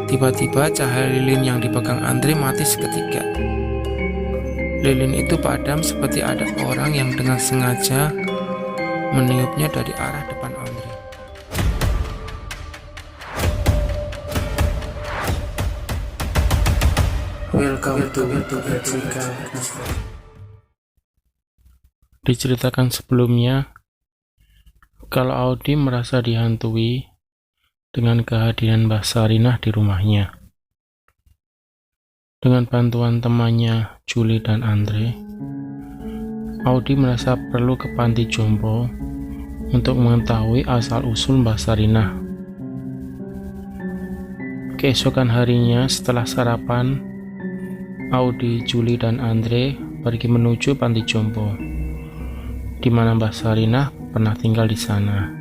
Tiba-tiba cahaya lilin yang dipegang Andre mati seketika. Lilin itu padam seperti ada orang yang dengan sengaja meniupnya dari arah depan Andre. Welcome to Electrical. Diceritakan sebelumnya, kalau Audi merasa dihantui dengan kehadiran Mbah Sarinah di rumahnya. Dengan bantuan temannya Julie dan Andre, Audi merasa perlu ke panti jompo untuk mengetahui asal-usul Mbah Sarinah. Keesokan harinya setelah sarapan, Audi, Julie, dan Andre pergi menuju panti jompo, di mana Mbah Sarinah pernah tinggal di sana.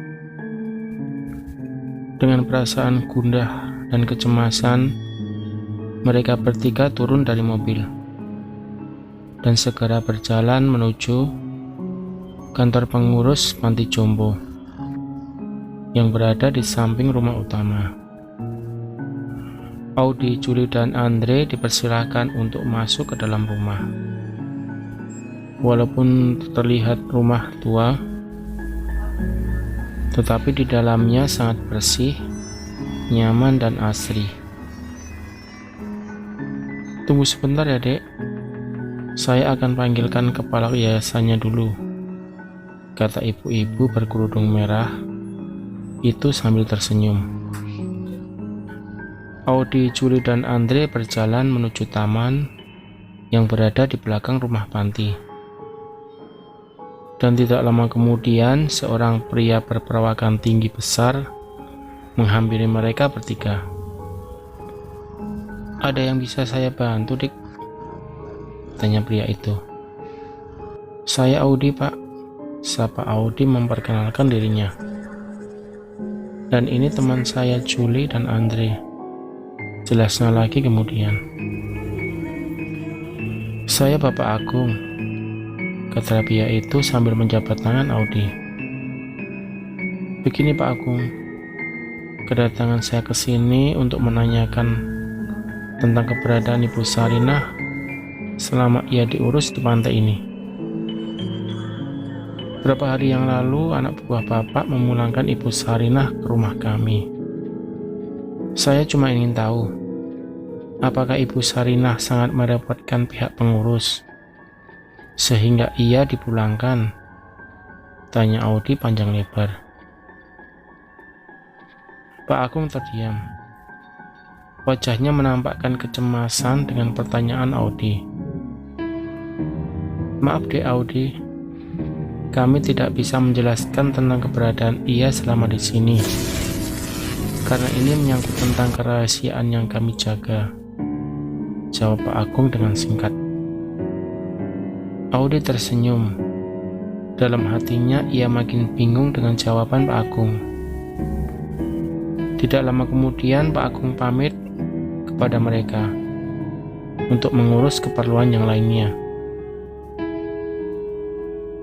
Dengan perasaan gundah dan kecemasan, mereka bertiga turun dari mobil dan segera berjalan menuju kantor pengurus panti jompo yang berada di samping rumah utama. Audi, Julie, dan Andre dipersilakan untuk masuk ke dalam rumah. Walaupun terlihat rumah tua, tetapi di dalamnya sangat bersih, nyaman, dan asri. Tunggu sebentar ya, Dek. Saya akan panggilkan kepala yayasannya dulu, kata ibu-ibu berkerudung merah itu sambil tersenyum. Audi, Julie, dan Andre berjalan menuju taman yang berada di belakang rumah panti. Dan tidak lama kemudian, seorang pria berperawakan tinggi besar menghampiri mereka bertiga. "Ada yang bisa saya bantu, Dik?" tanya pria itu. "Saya Audi, Pak," sapa Audi memperkenalkan dirinya. "Dan ini teman saya Julie dan Andre," jelasnya lagi kemudian. "Saya Bapak Agung," kata pria itu sambil menjabat tangan Audi. "Begini Pak Agung, kedatangan saya ke sini untuk menanyakan tentang keberadaan Ibu Sarinah selama ia diurus di pantai ini. Beberapa hari yang lalu, anak buah Bapak memulangkan Ibu Sarinah ke rumah kami. Saya cuma ingin tahu, apakah Ibu Sarinah sangat merepotkan pihak pengurus sehingga ia dipulangkan?" tanya Audi panjang lebar. Pak Agung terdiam. Wajahnya menampakkan kecemasan dengan pertanyaan Audi. "Maaf Dek Audi, kami tidak bisa menjelaskan tentang keberadaan ia selama di sini, karena ini menyangkut tentang kerahasiaan yang kami jaga," jawab Pak Agung dengan singkat. Audi tersenyum. Dalam hatinya ia makin bingung dengan jawaban Pak Agung. Tidak lama kemudian Pak Agung pamit kepada mereka untuk mengurus keperluan yang lainnya.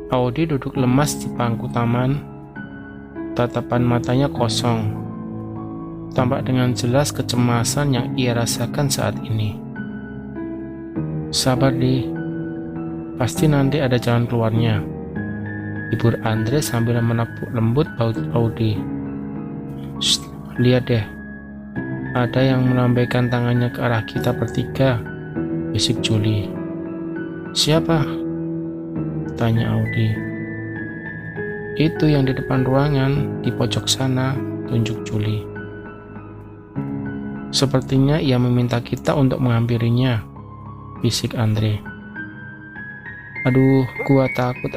Audi duduk lemas di bangku taman. Tatapan matanya kosong, tampak dengan jelas kecemasan yang ia rasakan saat ini. "Sabar Di, pasti nanti ada jalan keluarnya," hibur Andre sambil menepuk lembut baut Audi. "Shh, lihat deh, ada yang melambaikan tangannya ke arah kita bertiga," bisik Julie. "Siapa?" tanya Audi. "Itu yang di depan ruangan, di pojok sana," tunjuk Julie. "Sepertinya ia meminta kita untuk menghampirinya," bisik Andre. "Aduh, gua takut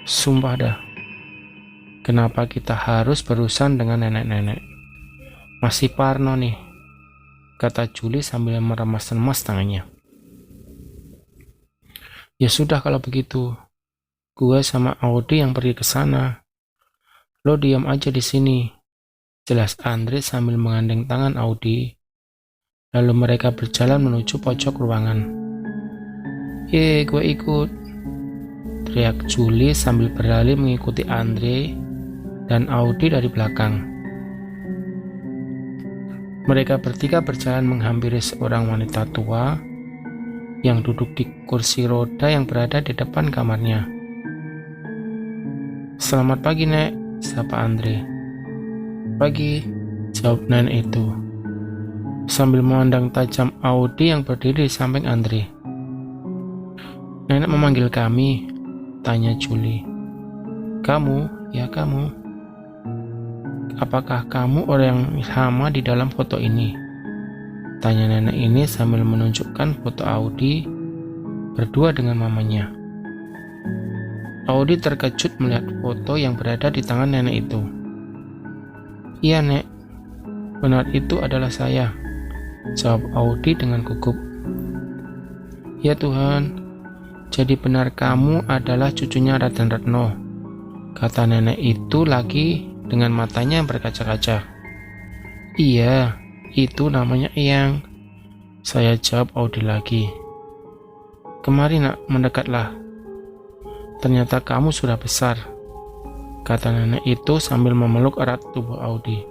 sumpah dah. Kenapa kita harus berurusan dengan nenek-nenek? Masih parno nih," kata Julie sambil meremas-remas tangannya. "Ya sudah kalau begitu, gua sama Audi yang pergi ke sana. Lo diam aja di sini," jelas Andre sambil menggandeng tangan Audi. Lalu mereka berjalan menuju pojok ruangan. Gue ikut," teriak Julie sambil berlari mengikuti Andre dan Audi dari belakang. Mereka bertiga berjalan menghampiri seorang wanita tua yang duduk di kursi roda yang berada di depan kamarnya. "Selamat pagi, Nek," sapa Andre. "Pagi," jawab nenek itu, sambil memandang tajam Audi yang berdiri di samping Andre. "Nenek memanggil kami," tanya Julie. "Kamu? Ya kamu. Apakah kamu orang yang sama di dalam foto ini?" tanya nenek ini sambil menunjukkan foto Audi berdua dengan mamanya. Audi terkejut melihat foto yang berada di tangan nenek itu. "Iya, Nek. Benar, itu adalah saya," jawab Audi dengan gugup. "Ya Tuhan, jadi benar kamu adalah cucunya Raden Retno," kata nenek itu lagi dengan matanya yang berkaca-kaca. "Iya, itu namanya Eyang," saya jawab Audi lagi. "Kemari nak, mendekatlah. Ternyata kamu sudah besar," kata nenek itu sambil memeluk erat tubuh Audi.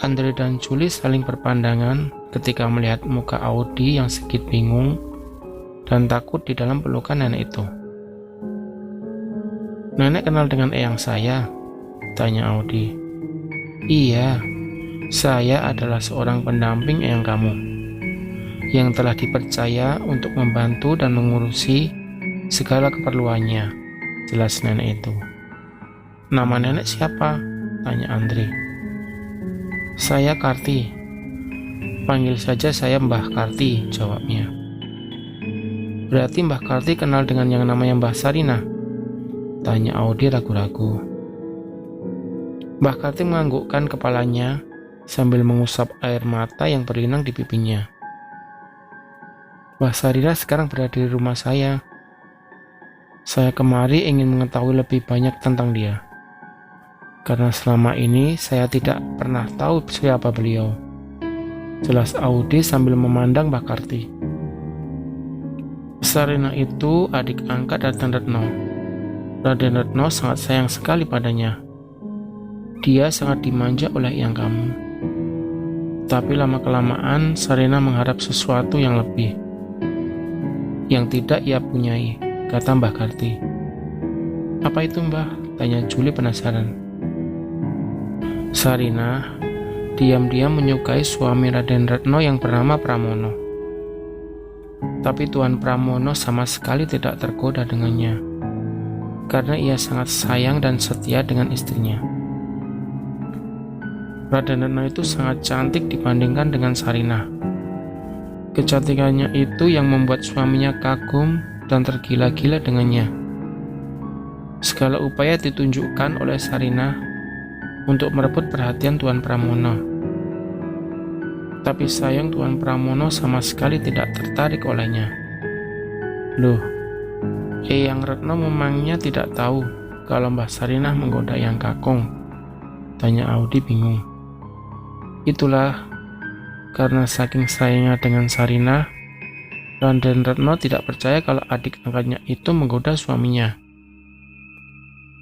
Andre dan Julie saling berpandangan ketika melihat muka Audi yang sedikit bingung dan takut di dalam pelukan nenek itu. "Nenek kenal dengan eyang saya?" tanya Audi. "Iya, saya adalah seorang pendamping eyang kamu yang telah dipercaya untuk membantu dan mengurusi segala keperluannya," jelas nenek itu. "Nama nenek siapa?" tanya Andre. "Saya Karti. Panggil saja saya Mbah Karti," jawabnya. "Berarti Mbah Karti kenal dengan yang namanya Mbah Sarinah?" tanya Audi ragu-ragu. Mbah Karti menganggukkan kepalanya sambil mengusap air mata yang berlinang di pipinya. "Mbah Sarinah sekarang berada di rumah saya. Saya kemari ingin mengetahui lebih banyak tentang dia, karena selama ini saya tidak pernah tahu siapa beliau," jelas Audi sambil memandang Mbah Karti. Sarinah itu adik angkat Raden Retno. Raden Retno sangat sayang sekali padanya. Dia sangat dimanja oleh eyang kamu. Tapi lama-kelamaan Sarinah mengharap sesuatu yang lebih, yang tidak ia punyai, kata Mbah Karti. "Apa itu, Mbah?" tanya Julie penasaran. Sarinah diam-diam menyukai suami Raden Retno yang bernama Pramono. Tapi Tuan Pramono sama sekali tidak tergoda dengannya, karena ia sangat sayang dan setia dengan istrinya. Raden Retno itu sangat cantik dibandingkan dengan Sarinah. Kecantikannya itu yang membuat suaminya kagum dan tergila-gila dengannya. Segala upaya ditunjukkan oleh Sarinah untuk merebut perhatian Tuan Pramono. Tapi sayang Tuan Pramono sama sekali tidak tertarik olehnya. "Loh, Eyang Retno memangnya tidak tahu kalau Mbah Sarinah menggoda Eyang Kakung?" tanya Audi bingung. "Itulah, karena saking sayangnya dengan Sarinah, Raden Retno tidak percaya kalau adik angkatnya itu menggoda suaminya.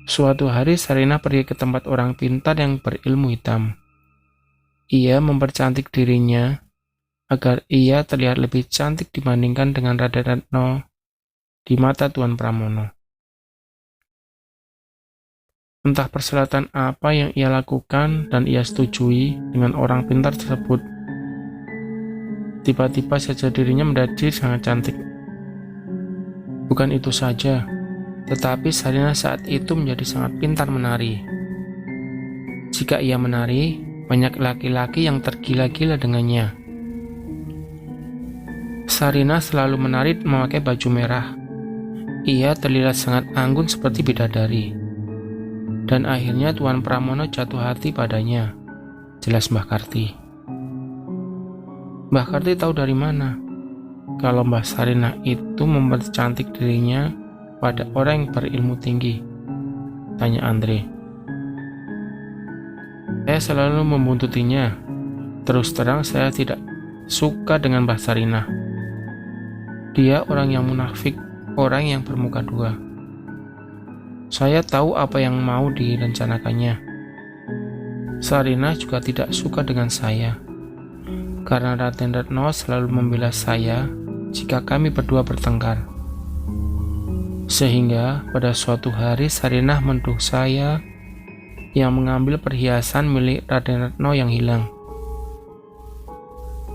Suatu hari Sarinah pergi ke tempat orang pintar yang berilmu hitam. Ia mempercantik dirinya agar ia terlihat lebih cantik dibandingkan dengan Raden Retno di mata Tuan Pramono. Entah perselatan apa yang ia lakukan dan ia setujui dengan orang pintar tersebut. Tiba-tiba saja dirinya menjadi sangat cantik. Bukan itu saja, tetapi Sarinah saat itu menjadi sangat pintar menari. Jika ia menari, banyak laki-laki yang tergila-gila dengannya. Sarinah selalu menari memakai baju merah. Ia terlihat sangat anggun seperti bidadari. Dan akhirnya Tuan Pramono jatuh hati padanya, jelas Mbah Karti. Mbah Karti tahu dari mana kalau Mbah Sarinah itu mempercantik dirinya pada orang yang berilmu tinggi, tanya Andre. "Saya selalu membuntutinya. Terus terang saya tidak suka dengan Mbah Sarinah. Dia orang yang munafik, orang yang bermuka dua. Saya tahu apa yang mau direncanakannya. Sarinah juga tidak suka dengan saya, karena Raden Retno selalu membela saya jika kami berdua bertengkar. Sehingga pada suatu hari Sarinah menuduh saya yang mengambil perhiasan milik Raden Retno yang hilang.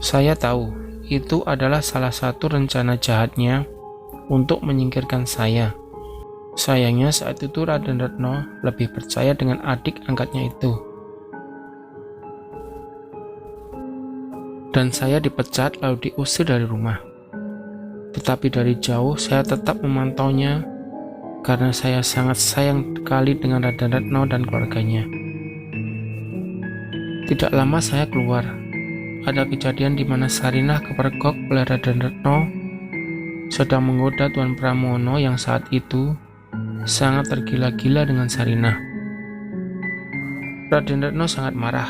Saya tahu itu adalah salah satu rencana jahatnya untuk menyingkirkan saya. Sayangnya saat itu Raden Retno lebih percaya dengan adik angkatnya itu. Dan saya dipecat lalu diusir dari rumah. Tetapi dari jauh saya tetap memantaunya karena saya sangat sayang sekali dengan Raden Retno dan keluarganya. Tidak lama saya keluar. Ada kejadian di mana Sarinah kepergok oleh Raden Retno sedang menggoda Tuan Pramono yang saat itu sangat tergila-gila dengan Sarinah. Raden Retno sangat marah.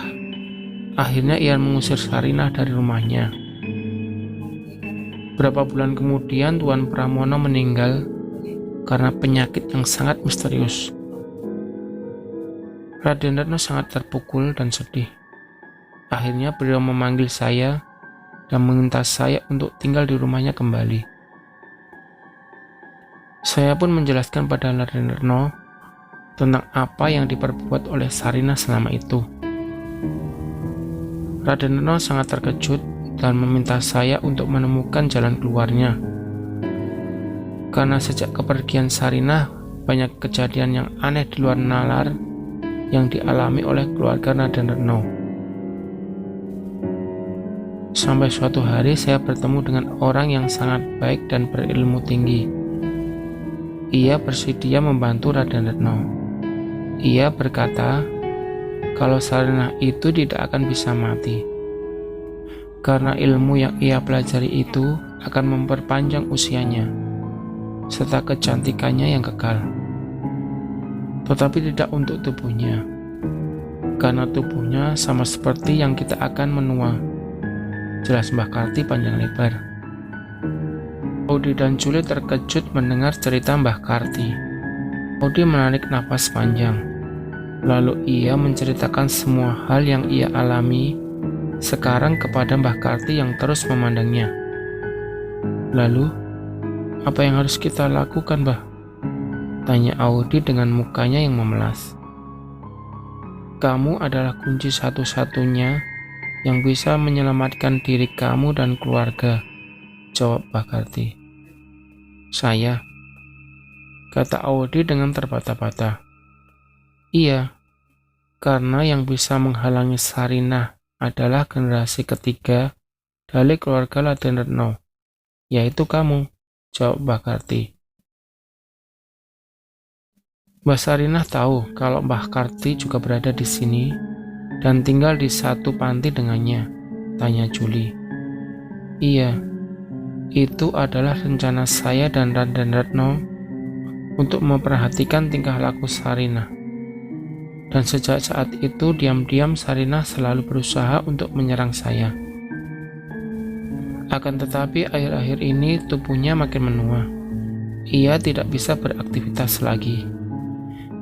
Akhirnya ia mengusir Sarinah dari rumahnya. Beberapa bulan kemudian Tuan Pramono meninggal karena penyakit yang sangat misterius. Raden Retno sangat terpukul dan sedih. Akhirnya beliau memanggil saya dan meminta saya untuk tinggal di rumahnya kembali. Saya pun menjelaskan pada Raden Retno tentang apa yang diperbuat oleh Sarinah selama itu. Raden Retno sangat terkejut dan meminta saya untuk menemukan jalan keluarnya. Karena sejak kepergian Sarinah, banyak kejadian yang aneh di luar nalar yang dialami oleh keluarga Raden Retno. Sampai suatu hari saya bertemu dengan orang yang sangat baik dan berilmu tinggi. Ia bersedia membantu Raden Retno. Ia berkata kalau Sarinah itu tidak akan bisa mati, karena ilmu yang ia pelajari itu akan memperpanjang usianya, serta kecantikannya yang kekal. Tetapi tidak untuk tubuhnya, karena tubuhnya sama seperti yang kita akan menua. Jelas Mbah Karti panjang lebar. Audi dan Juli terkejut mendengar cerita Mbah Karti. Audi menarik nafas panjang. Lalu ia menceritakan semua hal yang ia alami sekarang kepada Mbah Karti yang terus memandangnya. Lalu, apa yang harus kita lakukan, Mbah? Tanya Audi dengan mukanya yang memelas. Kamu adalah kunci satu-satunya yang bisa menyelamatkan diri kamu dan keluarga, jawab Mbah Karti. Saya, kata Audi dengan terbata-bata. Iya, karena yang bisa menghalangi Sarinah adalah generasi ketiga dari keluarga Raden Retno, yaitu kamu, jawab Mbah Karti. Mbah Sarinah tahu kalau Mbah Karti juga berada di sini dan tinggal di satu panti dengannya, tanya Juli. Iya, itu adalah rencana saya dan Raden Retno untuk memperhatikan tingkah laku Sarinah. Dan sejak saat itu diam-diam Sarinah selalu berusaha untuk menyerang saya. Akan tetapi akhir-akhir ini tubuhnya makin menua. Ia tidak bisa beraktivitas lagi.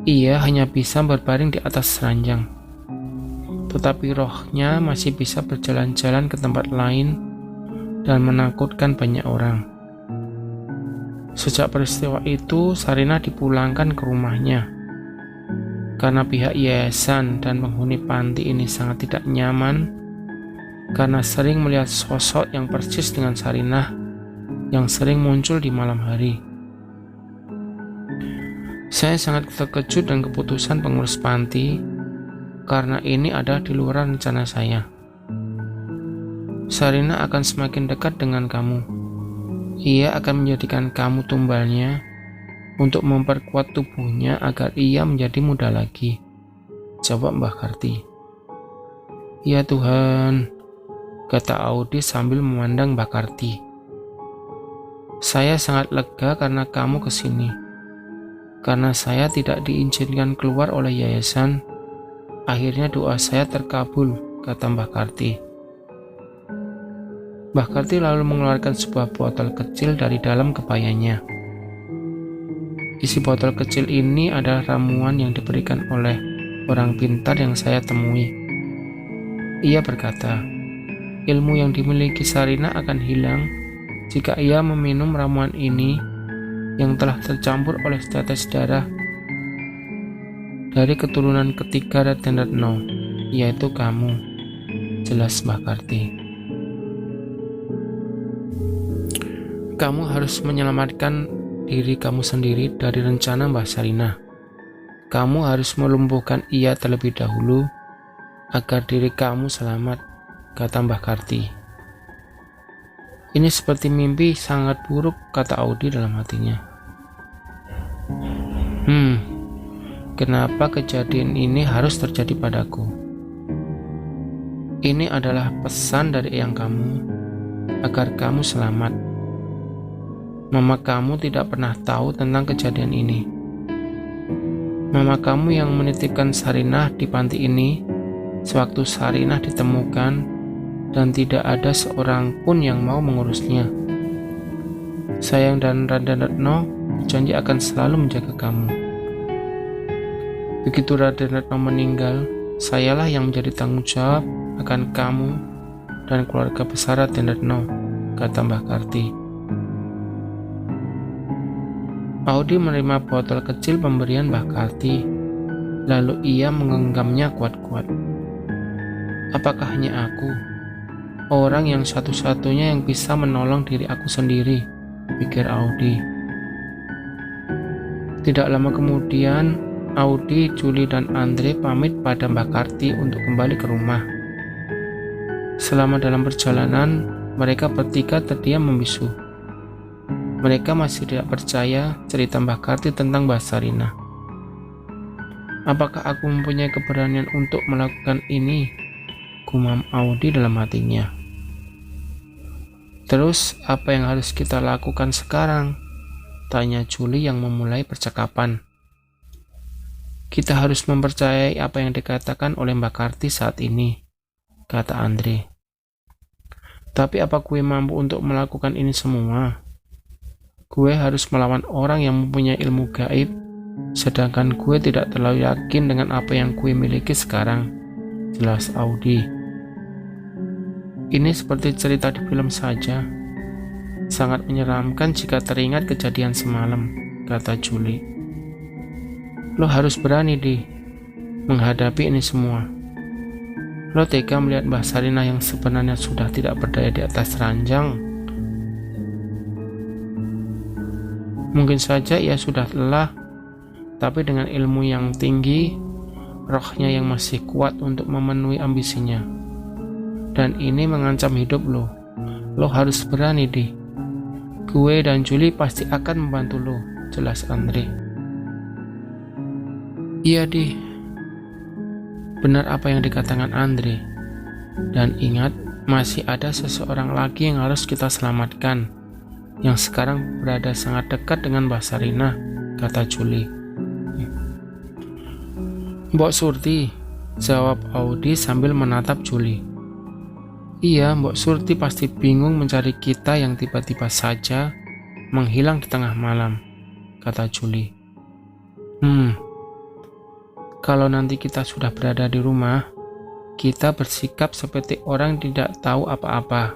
Ia hanya bisa berbaring di atas ranjang. Tetapi rohnya masih bisa berjalan-jalan ke tempat lain dan menakutkan banyak orang. Sejak peristiwa itu Sarinah dipulangkan ke rumahnya. Karena pihak yayasan dan penghuni panti ini sangat tidak nyaman karena sering melihat sosok yang persis dengan Sarinah yang sering muncul di malam hari. Saya sangat terkejut dengan keputusan pengurus panti karena ini adalah di luar rencana saya. Sarinah akan semakin dekat dengan kamu. Ia akan menjadikan kamu tumbalnya untuk memperkuat tubuhnya agar ia menjadi muda lagi, jawab Mbah Karti. Ya Tuhan, kata Audi sambil memandang Mbah Karti. Saya sangat lega karena kamu kesini. Karena saya tidak diizinkan keluar oleh yayasan, akhirnya doa saya terkabul, kata Mbah Karti. Mbah Karti lalu mengeluarkan sebuah botol kecil dari dalam kebayanya. Isi botol kecil ini adalah ramuan yang diberikan oleh orang pintar yang saya temui. Ia berkata, ilmu yang dimiliki Sarinah akan hilang jika ia meminum ramuan ini yang telah tercampur oleh tetes darah dari keturunan ketiga Raden Retno, yaitu kamu, jelas Mbah Karti. Kamu harus menyelamatkan diri kamu sendiri dari rencana Mbah Sarinah. Kamu harus melumpuhkan ia terlebih dahulu agar diri kamu selamat, kata Mbah Karti. Ini seperti mimpi sangat buruk, kata Audi dalam hatinya. Kenapa kejadian ini harus terjadi padaku? Ini adalah pesan dari eyang kamu agar kamu selamat. Mama kamu tidak pernah tahu tentang kejadian ini. Mama kamu yang menitipkan Sarinah di panti ini sewaktu Sarinah ditemukan dan tidak ada seorang pun yang mau mengurusnya. Sayang dan Raden Retno berjanji akan selalu menjaga kamu. Begitu Raden Retno meninggal, sayalah yang menjadi tanggung jawab akan kamu dan keluarga besar Raden Retno, kata Mbah Karti. Audi menerima botol kecil pemberian Mbah Karti, lalu ia menggenggamnya kuat-kuat. Apakah hanya aku, orang yang satu-satunya yang bisa menolong diri aku sendiri, pikir Audi. Tidak lama kemudian, Audi, Juli, dan Andre pamit pada Mbah Karti untuk kembali ke rumah. Selama dalam perjalanan, mereka bertiga terdiam membisu. Mereka masih tidak percaya cerita Mbah Karti tentang Mbah Sarinah. Apakah aku mempunyai keberanian untuk melakukan ini? Gumam Audi dalam hatinya. Terus, apa yang harus kita lakukan sekarang? Tanya Juli yang memulai percakapan. Kita harus mempercayai apa yang dikatakan oleh Mbah Karti saat ini, kata Andre. Tapi apa gue mampu untuk melakukan ini semua? Gue harus melawan orang yang mempunyai ilmu gaib, sedangkan gue tidak terlalu yakin dengan apa yang gue miliki sekarang, jelas Audi. Ini seperti cerita di film saja. Sangat menyeramkan jika teringat kejadian semalam, kata Juli. Lo harus berani, Di, menghadapi ini semua. Lo tega melihat Mbah Sarinah yang sebenarnya sudah tidak berdaya di atas ranjang. Mungkin saja ia sudah lelah, tapi dengan ilmu yang tinggi, rohnya yang masih kuat untuk memenuhi ambisinya. Dan ini mengancam hidup lo. Lo harus berani, Di. Gue dan Juli pasti akan membantu lo, jelas Andre. Iya, Di. Benar apa yang dikatakan Andre. Dan ingat, masih ada seseorang lagi yang harus kita selamatkan, yang sekarang berada sangat dekat dengan Mbah Sarinah, kata Juli. Mbok Surti, jawab Audi sambil menatap Juli. Iya, Mbok Surti pasti bingung mencari kita yang tiba-tiba saja menghilang di tengah malam, kata Juli. Kalau nanti kita sudah berada di rumah, kita bersikap seperti orang tidak tahu apa-apa.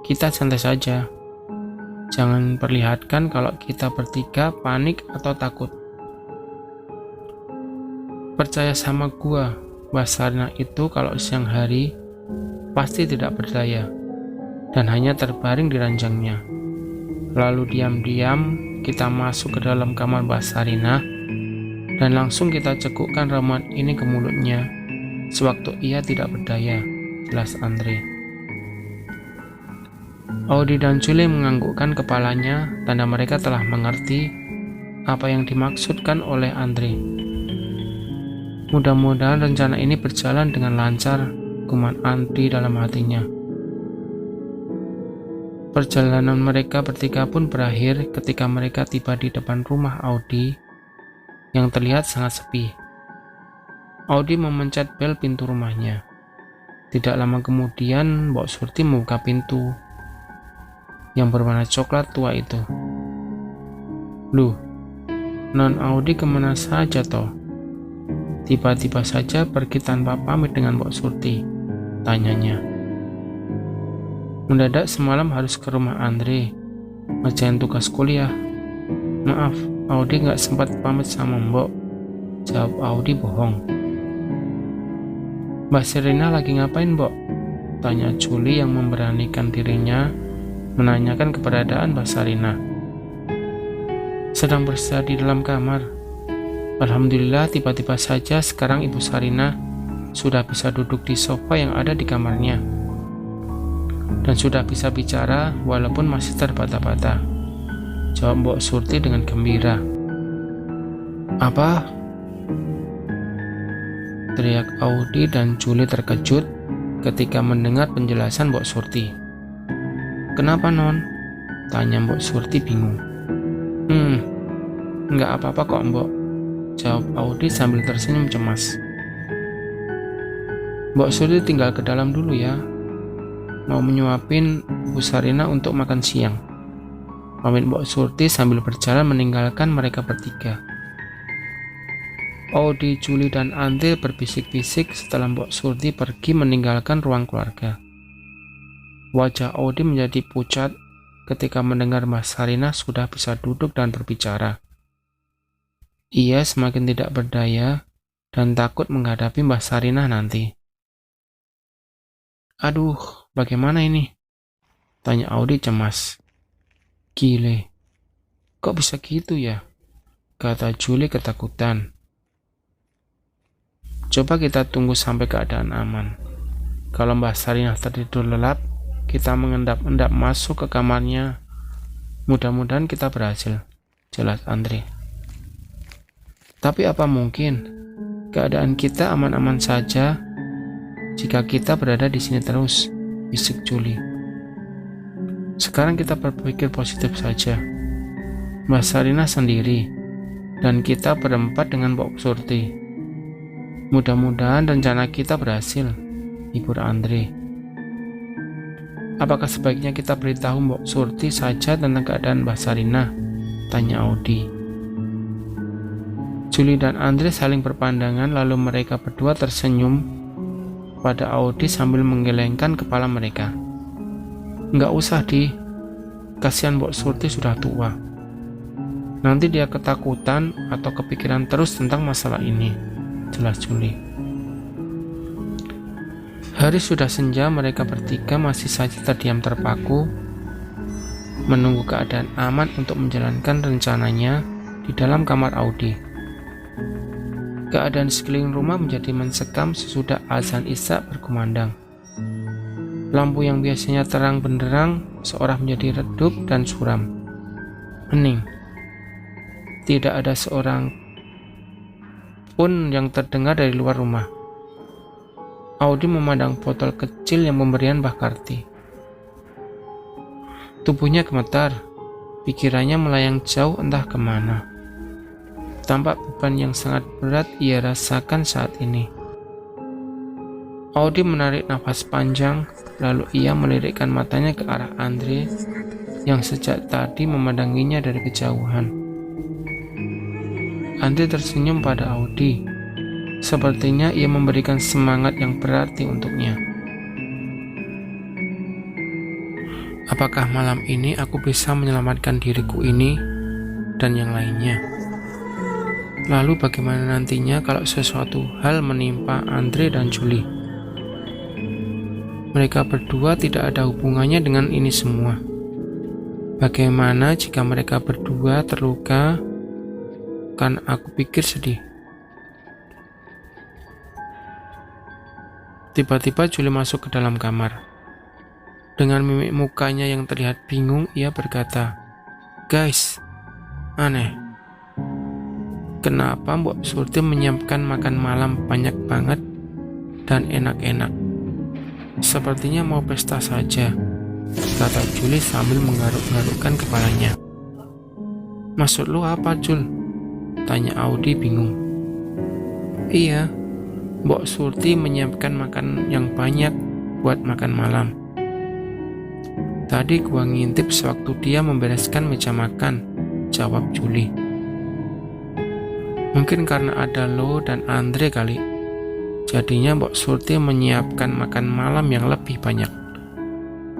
Kita santai saja. Jangan perlihatkan kalau kita bertiga panik atau takut. Percaya sama gua, Mbah Sarinah itu kalau siang hari pasti tidak berdaya dan hanya terbaring di ranjangnya. Lalu diam-diam kita masuk ke dalam kamar Mbah Sarinah dan langsung kita cekukkan ramuan ini ke mulutnya sewaktu ia tidak berdaya, jelas Andre. Audi dan Juli menganggukkan kepalanya, tanda mereka telah mengerti apa yang dimaksudkan oleh Andre. Mudah-mudahan rencana ini berjalan dengan lancar, gumam Andre dalam hatinya. Perjalanan mereka bertiga pun berakhir ketika mereka tiba di depan rumah Audi yang terlihat sangat sepi. Audi memencet bel pintu rumahnya. Tidak lama kemudian, Mbok Surti membuka pintu yang berwarna coklat tua itu. Loh, Non Audi kemana saja toh? Tiba-tiba saja pergi tanpa pamit dengan Mbok Surti. tanyanya. Mendadak semalam harus ke rumah Andre, ngerjain tugas kuliah. Maaf, Audi nggak sempat pamit sama Mbok, jawab Audi bohong. Mbak Serena lagi ngapain, Mbok? Tanya Julie yang memberanikan dirinya menanyakan keberadaan Mbak Sarina. Sedang beristirahat di dalam kamar. Alhamdulillah, tiba-tiba saja sekarang Ibu Sarina sudah bisa duduk di sofa yang ada di kamarnya dan sudah bisa bicara walaupun masih terbata-bata, jawab Mbok Surti dengan gembira. Apa? Teriak Audi dan Julie terkejut ketika mendengar penjelasan Mbok Surti. Kenapa, Non? Tanya Mbok Surti bingung. Nggak apa-apa kok, Mbok, jawab Audi sambil tersenyum cemas. Mbok Surti tinggal ke dalam dulu ya. Mau menyuapin Bu Sarina untuk makan siang. Pamit Mbok Surti sambil berjalan meninggalkan mereka bertiga. Audi, Julie, dan Andre berbisik-bisik setelah Mbok Surti pergi meninggalkan ruang keluarga. Wajah Audi menjadi pucat ketika mendengar Mbak Sarina sudah bisa duduk dan berbicara. Ia semakin tidak berdaya dan takut menghadapi Mbak Sarina nanti. Aduh, bagaimana ini? Tanya Audi cemas. Gile, kok bisa gitu ya? Kata Julie ketakutan. Coba kita tunggu sampai keadaan aman. Kalau Mbak Sarina tertidur lelap, kita mengendap-endap masuk ke kamarnya. Mudah-mudahan kita berhasil, jelas Andre. Tapi apa mungkin keadaan kita aman-aman saja jika kita berada di sini terus, bisik Julie. Sekarang kita berpikir positif saja. Mbak Sarina sendiri, dan kita berempat dengan Mbok Surti. Mudah-mudahan rencana kita berhasil, hibur Andre. Apakah sebaiknya kita beritahu Mbok Surti saja tentang keadaan Mbak Sarina? Tanya Audi. Julie dan Andre saling berpandangan lalu mereka berdua tersenyum pada Audi sambil menggelengkan kepala mereka. Nggak usah kasihan Mbok Surti sudah tua. Nanti dia ketakutan atau kepikiran terus tentang masalah ini, jelas Julie. Hari sudah senja, mereka bertiga masih saja terdiam terpaku, menunggu keadaan aman untuk menjalankan rencananya di dalam kamar Audi. Keadaan sekeliling rumah menjadi mencekam sesudah azan Isya berkumandang. Lampu yang biasanya terang benderang seolah menjadi redup dan suram. Hening. Tidak ada seorang pun yang terdengar dari luar rumah. Audi memandang botol kecil yang pemberian Mbah Karti. Tubuhnya gemetar, pikirannya melayang jauh entah kemana. Tampak beban yang sangat berat ia rasakan saat ini. Audi menarik nafas panjang, lalu ia melirikkan matanya ke arah Andre yang sejak tadi memandanginya dari kejauhan. Andre tersenyum pada Audi. Sepertinya ia memberikan semangat yang berarti untuknya. Apakah malam ini aku bisa menyelamatkan diriku ini dan yang lainnya? Lalu bagaimana nantinya kalau sesuatu hal menimpa Andre dan Julie? Mereka berdua tidak ada hubungannya dengan ini semua. Bagaimana jika mereka berdua terluka? Kan aku pikir sedih. Tiba-tiba Julie masuk ke dalam kamar. Dengan mimik mukanya yang terlihat bingung, ia berkata, "Guys, aneh. Kenapa Mbok Surti menyiapkan makan malam banyak banget dan enak-enak? Sepertinya mau pesta saja," kata Julie sambil menggaruk-garukkan kepalanya. "Maksud lu apa, Jul?" tanya Audi bingung. "Iya, Mbok Surti menyiapkan makan yang banyak buat makan malam. Tadi gua ngintip sewaktu dia membereskan meja makan," jawab Julie. "Mungkin karena ada lo dan Andre kali. Jadinya Mbok Surti menyiapkan makan malam yang lebih banyak.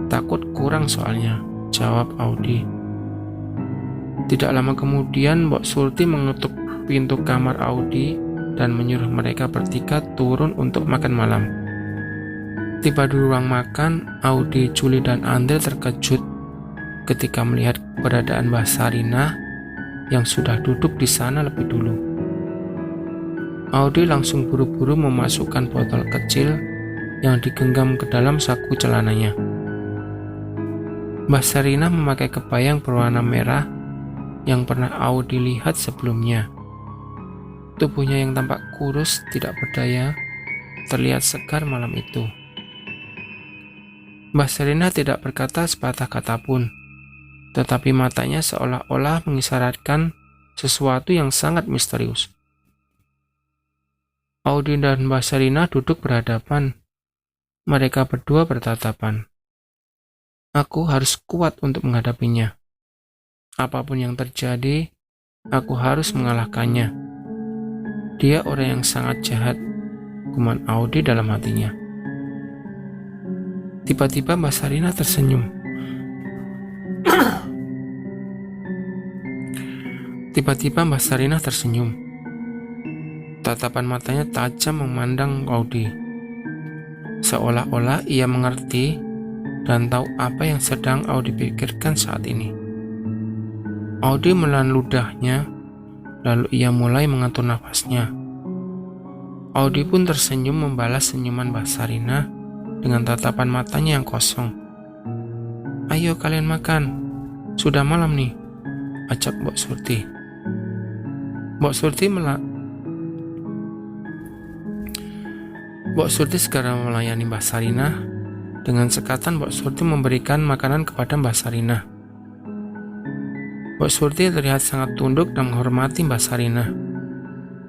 Takut kurang soalnya, jawab Audi. Tidak lama kemudian Mbok Surti mengetuk pintu kamar Audi dan menyuruh mereka bertiga turun untuk makan malam. Tiba di ruang makan, Audi, Juli, dan Andre terkejut ketika melihat keberadaan Mbak Sarinah yang sudah duduk di sana lebih dulu. Audi langsung buru-buru memasukkan botol kecil yang digenggam ke dalam saku celananya. Mbak Sarinah memakai kebaya berwarna merah yang pernah Audi lihat sebelumnya. Tubuhnya yang tampak kurus tidak berdaya terlihat segar malam itu. Mbak Sarinah tidak berkata sepatah kata pun, tetapi matanya seolah-olah mengisyaratkan sesuatu yang sangat misterius. Audi dan Mbak Sarinah duduk berhadapan. Mereka berdua bertatapan. Aku harus kuat untuk menghadapinya. Apapun yang terjadi, aku harus mengalahkannya. Dia orang yang sangat jahat, gumam Audi dalam hatinya. Tiba-tiba Mbak Sarinah tersenyum. Tatapan matanya tajam memandang Audi. Seolah-olah ia mengerti dan tahu apa yang sedang Audi pikirkan saat ini. Audi menelan ludahnya, lalu ia mulai mengatur nafasnya. Audi pun tersenyum membalas senyuman Mbak Sarinah dengan tatapan matanya yang kosong. Ayo kalian makan, sudah malam nih, ajak Mbok Surti. Mbok Surti segera melayani Mbak Sarinah. Dengan sekatan Mbok Surti memberikan makanan kepada Mbak Sarinah. Mbok Surti terlihat sangat tunduk dan menghormati Mbak Sarinah.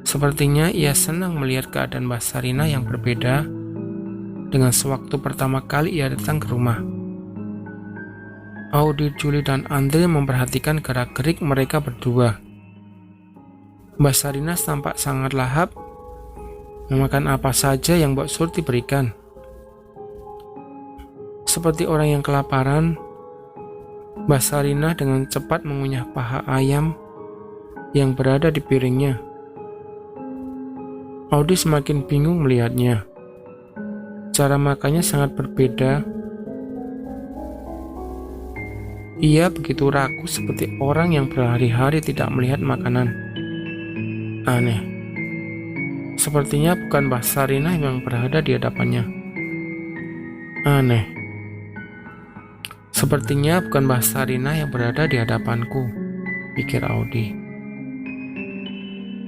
Sepertinya ia senang melihat keadaan Mbak Sarinah yang berbeda dengan sewaktu pertama kali ia datang ke rumah. Audi, Juli, dan Andre memperhatikan gerak-gerik mereka berdua. Mbak Sarinah tampak sangat lahap memakan apa saja yang Mbok Surti berikan. Seperti orang yang kelaparan, Mbak Sarinah dengan cepat mengunyah paha ayam yang berada di piringnya. Audi semakin bingung melihatnya. Cara makannya sangat berbeda. Ia begitu ragu seperti orang yang berhari-hari tidak melihat makanan. Aneh. Sepertinya bukan Mbak Sarinah yang berada di hadapannya. Aneh. Sepertinya bukan Mbak Sarinah yang berada di hadapanku, pikir Audi.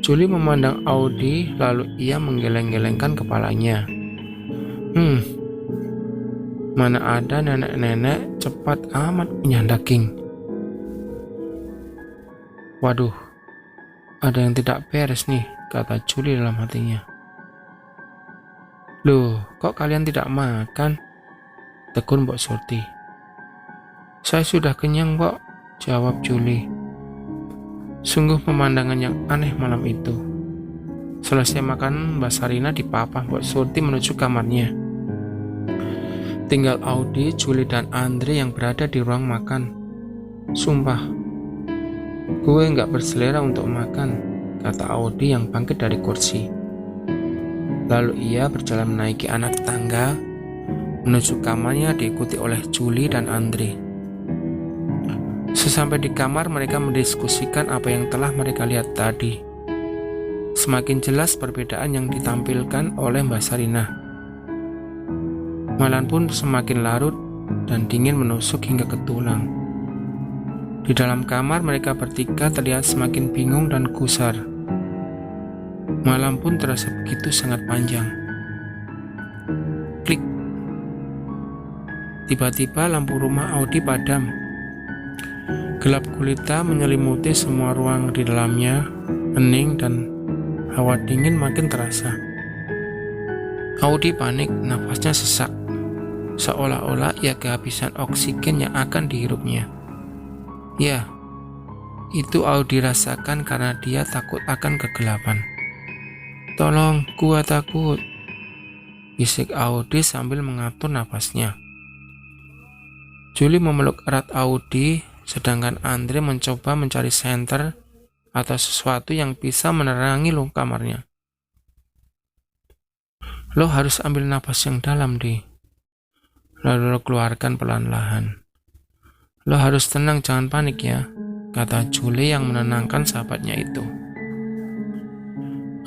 Juli memandang Audi, lalu ia menggeleng-gelengkan kepalanya. Mana ada nenek-nenek cepat amat punya daging. Waduh, ada yang tidak beres nih, kata Juli dalam hatinya. Loh, kok kalian tidak makan? Tegur Mbok Surti. Saya sudah kenyang, Mbok, jawab Juli. Sungguh pemandangan yang aneh malam itu. Selesai makan, Mbak Sarinah dipapah Mbok Surti menuju kamarnya. Tinggal Audi, Juli, dan Andre yang berada di ruang makan. Sumpah, gue nggak berselera untuk makan, kata Audi yang bangkit dari kursi. Lalu ia berjalan menaiki anak tangga menuju kamarnya diikuti oleh Juli dan Andre. Sesampai di kamar, mereka mendiskusikan apa yang telah mereka lihat tadi. Semakin jelas perbedaan yang ditampilkan oleh Mbak Sarinah. Malam pun semakin larut dan dingin menusuk hingga ke tulang. Di dalam kamar mereka bertiga terlihat semakin bingung dan gusar. Malam pun terasa begitu sangat panjang. Klik. Tiba-tiba lampu rumah Audi padam. Gelap gulita menyelimuti semua ruang di dalamnya, hening dan hawa dingin makin terasa. Audi panik, nafasnya sesak. Seolah-olah ia kehabisan oksigen yang akan dihirupnya. Ya, itu Audi rasakan karena dia takut akan kegelapan. Tolong, gua takut, bisik Audi sambil mengatur napasnya. Julie memeluk erat Audi, sedangkan Andre mencoba mencari senter atau sesuatu yang bisa menerangi kamarnya. Lo harus ambil napas yang dalam, Di. Lalu lo keluarkan pelan-lahan. Lo harus tenang, jangan panik ya, kata Julie yang menenangkan sahabatnya itu.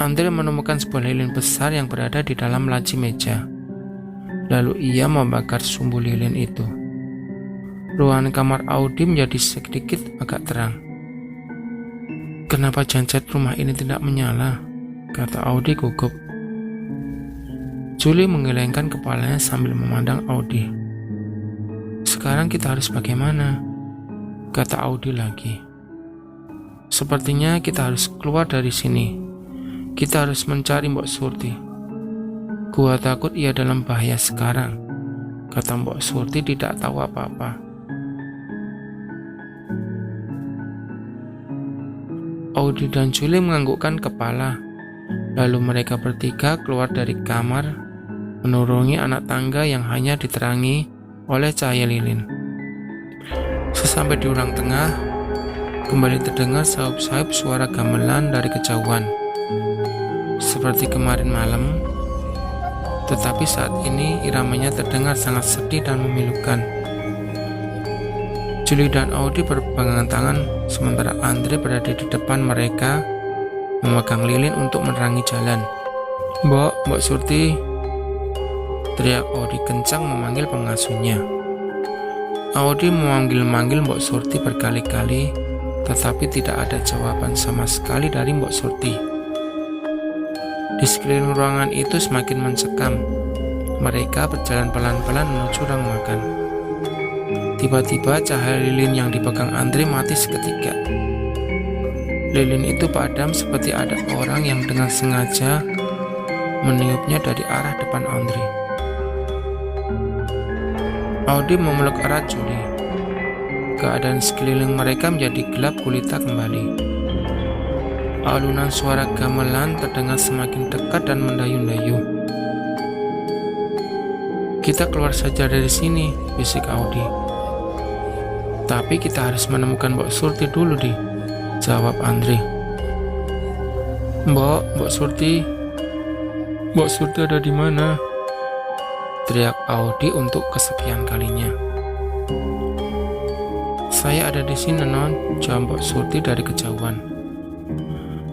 Andre menemukan sebuah lilin besar yang berada di dalam laci meja. Lalu ia membakar sumbu lilin itu. Ruangan kamar Audi menjadi sedikit agak terang. Kenapa genset rumah ini tidak menyala? Kata Audi gugup. Julie menggelengkan kepalanya sambil memandang Audi. Sekarang kita harus bagaimana? Kata Audi lagi. Sepertinya kita harus keluar dari sini. Kita harus mencari Mbok Surti. Gua takut ia dalam bahaya sekarang. Kata Mbok Surti tidak tahu apa-apa. Audi dan Julie menganggukkan kepala. Lalu mereka bertiga keluar dari kamar, menurungi anak tangga yang hanya diterangi oleh cahaya lilin. Sesampai di ruang tengah, kembali terdengar sahup-sahup suara gamelan dari kejauhan. Seperti kemarin malam, tetapi saat ini iramanya terdengar sangat sedih dan memilukan. Julie dan Audi berpegangan tangan, sementara Andre berada di depan mereka, memegang lilin untuk menerangi jalan. Mbok Surti, teriak Audi kencang memanggil pengasuhnya. Audi memanggil-manggil Mbok Surti berkali-kali, tetapi tidak ada jawaban sama sekali dari Mbok Surti. Di sekeliling ruangan itu semakin mencekam. Mereka berjalan pelan-pelan menuju ruang makan. Tiba-tiba cahaya lilin yang dipegang Andre mati seketika. Lilin itu padam seperti ada orang yang dengan sengaja meniupnya dari arah depan Andre. Audi memeluk erat Julie. Keadaan sekeliling mereka menjadi gelap gulita kembali. Alunan suara gamelan terdengar semakin dekat dan mendayu-dayu. Kita keluar saja dari sini, bisik Audi. Tapi kita harus menemukan Mbok Surti dulu, Di, jawab Andre. Mbok Surti ada di mana? Teriak Audi untuk kesekian kalinya. Saya ada di sini, Non, jawab Mbok Surti dari kejauhan.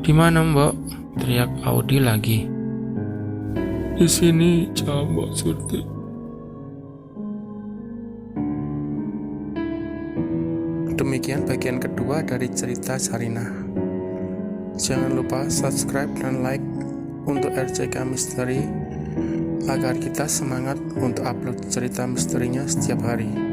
Di mana, Mbok? Teriak Audi lagi. Di sini, jawab Mbok Surti. Demikian bagian kedua dari cerita Sarinah. Jangan lupa subscribe dan like untuk RCK Misteri agar kita semangat untuk upload cerita misterinya setiap hari.